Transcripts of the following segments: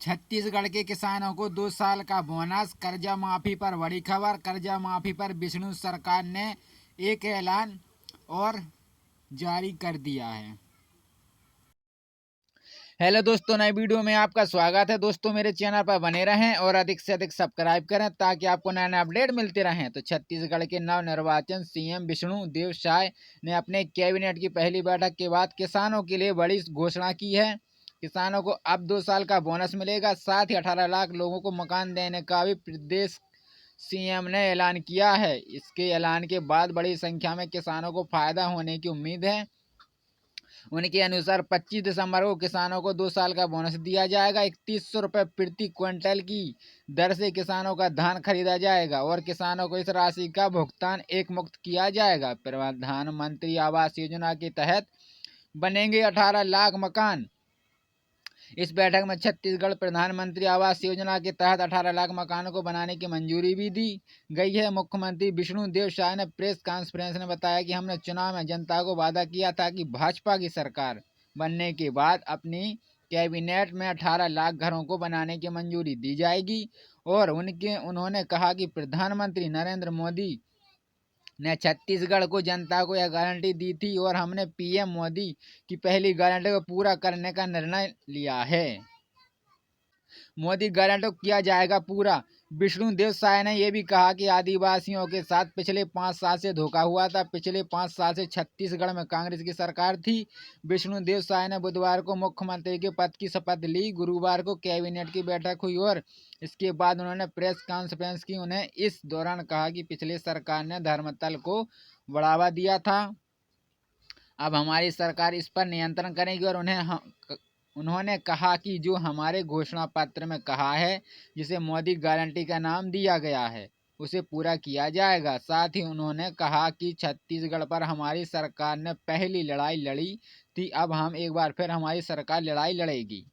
छत्तीसगढ़ के किसानों को 2 साल का बोनस, कर्जा माफी पर बड़ी खबर। कर्जा माफी पर विष्णु सरकार ने एक ऐलान और जारी कर दिया है। हेलो दोस्तों, नए वीडियो में आपका स्वागत है। दोस्तों, मेरे चैनल पर बने रहें और अधिक से अधिक सब्सक्राइब करें ताकि आपको नए नए अपडेट मिलते रहें। तो छत्तीसगढ़ के नव निर्वाचन सीएम विष्णु देव साय ने अपने कैबिनेट की पहली बैठक के बाद किसानों के लिए बड़ी घोषणा की है। किसानों को अब 2 साल का बोनस मिलेगा, साथ ही 18 लाख लोगों को मकान देने का भी प्रदेश सीएम ने ऐलान किया है। इसके ऐलान के बाद बड़ी संख्या में किसानों को फायदा होने की उम्मीद है। उनके अनुसार 25 दिसंबर को किसानों को 2 साल का बोनस दिया जाएगा। 3100 रुपये प्रति क्विंटल की दर से किसानों का धान खरीदा जाएगा और किसानों को इस राशि का भुगतान एक मुक्त किया जाएगा। प्रधानमंत्री आवास योजना के तहत बनेंगे 18 लाख मकान। इस बैठक में छत्तीसगढ़ प्रधानमंत्री आवास योजना के तहत 18 लाख मकानों को बनाने की मंजूरी भी दी गई है। मुख्यमंत्री विष्णु देव साय ने प्रेस कॉन्फ्रेंस में बताया कि हमने चुनाव में जनता को वादा किया था कि भाजपा की सरकार बनने के बाद अपनी कैबिनेट में 18 लाख घरों को बनाने की मंजूरी दी जाएगी। और उन्होंने कहा कि प्रधानमंत्री नरेंद्र मोदी ने छत्तीसगढ़ को जनता को यह गारंटी दी थी और हमने पीएम मोदी की पहली गारंटी को पूरा करने का निर्णय लिया है। मोदी गारंटी को किया जाएगा पूरा। विष्णु देव साय ने यह भी कहा कि आदिवासियों के साथ पिछले 5 साल से धोखा हुआ था। पिछले 5 साल से छत्तीसगढ़ में कांग्रेस की सरकार थी। विष्णु देव साय ने बुधवार को मुख्यमंत्री के पद की शपथ ली। गुरुवार को कैबिनेट की बैठक हुई और इसके बाद उन्होंने प्रेस कॉन्फ्रेंस की। उन्हें इस दौरान कहा कि पिछली सरकार ने धर्मतल को बढ़ावा दिया था, अब हमारी सरकार इस पर नियंत्रण करेगी। और उन्होंने कहा कि जो हमारे घोषणा पत्र में कहा है, जिसे मोदी गारंटी का नाम दिया गया है, उसे पूरा किया जाएगा। साथ ही उन्होंने कहा कि छत्तीसगढ़ पर हमारी सरकार ने पहली लड़ाई लड़ी थी, अब हम एक बार फिर हमारी सरकार लड़ाई लड़ेगी।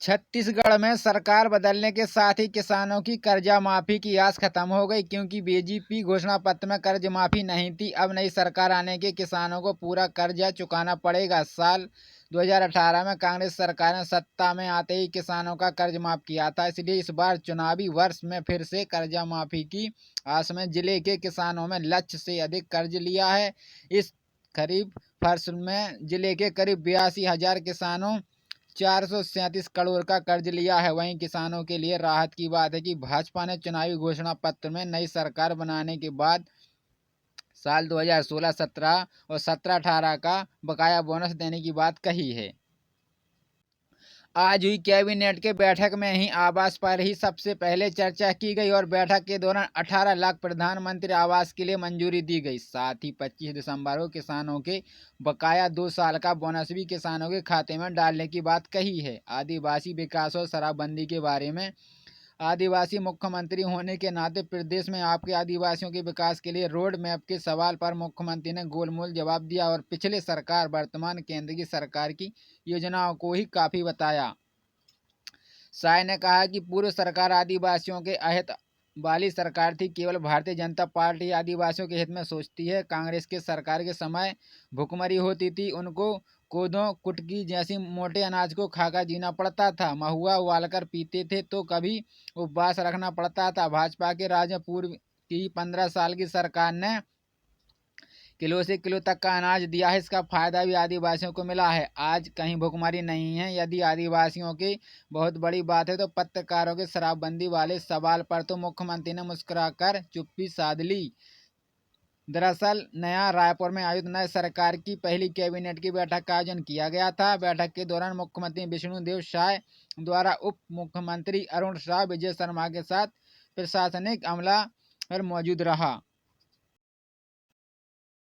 छत्तीसगढ़ में सरकार बदलने के साथ ही किसानों की कर्जा माफी की आस खत्म हो गई, क्योंकि बीजेपी घोषणा पत्र में कर्ज माफी नहीं थी। अब नई सरकार आने के किसानों को पूरा कर्जा चुकाना पड़ेगा। साल 2018 में कांग्रेस सरकार ने सत्ता में आते ही किसानों का कर्ज माफ किया था, इसलिए इस बार चुनावी वर्ष में फिर से कर्जा माफी की आस में जिले के किसानों में लक्ष्य से अधिक कर्ज लिया है। इस खरीफ फसल में जिले के करीब 82,000 किसानों 437 करोड़ का कर्ज लिया है। वहीं किसानों के लिए राहत की बात है कि भाजपा ने चुनावी घोषणा पत्र में नई सरकार बनाने के बाद साल 2016-17 और 17-18 का बकाया बोनस देने की बात कही है। आज हुई कैबिनेट के बैठक में ही आवास पर ही सबसे पहले चर्चा की गई और बैठक के दौरान 18 लाख प्रधानमंत्री आवास के लिए मंजूरी दी गई। साथ ही 25 दिसंबर को किसानों के बकाया 2 साल का बोनस भी किसानों के खाते में डालने की बात कही है। आदिवासी विकास और शराबबंदी के बारे में आदिवासी मुख्यमंत्री होने के नाते प्रदेश में आपके आदिवासियों के विकास के लिए रोड मैप के सवाल पर मुख्यमंत्री ने गोलमोल जवाब दिया और पिछले सरकार वर्तमान केंद्र की सरकार की योजनाओं को ही काफ़ी बताया। साय ने कहा कि पूर्व सरकार आदिवासियों के अहित वाली सरकार थी। केवल भारतीय जनता पार्टी आदिवासियों के हित में सोचती है। कांग्रेस के सरकार के समय भुखमरी होती थी, उनको कोदो कुटकी जैसी मोटे अनाज को खाकर जीना पड़ता था। महुआ उबालकर पीते थे तो कभी उपवास रखना पड़ता था। भाजपा के राज में पूर्व की 15 साल की सरकार ने किलो से किलो तक का अनाज दिया है। इसका फायदा भी आदिवासियों को मिला है। आज कहीं भुखमरी नहीं है। यदि आदिवासियों की बहुत बड़ी बात है तो पत्रकारों के शराबबंदी वाले सवाल पर तो मुख्यमंत्री ने मुस्कुराकर चुप्पी साध ली। दरअसल नया रायपुर में आयोजित नए सरकार की पहली कैबिनेट की बैठक का आयोजन किया गया था। बैठक के दौरान मुख्यमंत्री विष्णु देव साय द्वारा उप मुख्यमंत्री अरुण साह, विजय शर्मा के साथ प्रशासनिक अमला मौजूद रहा।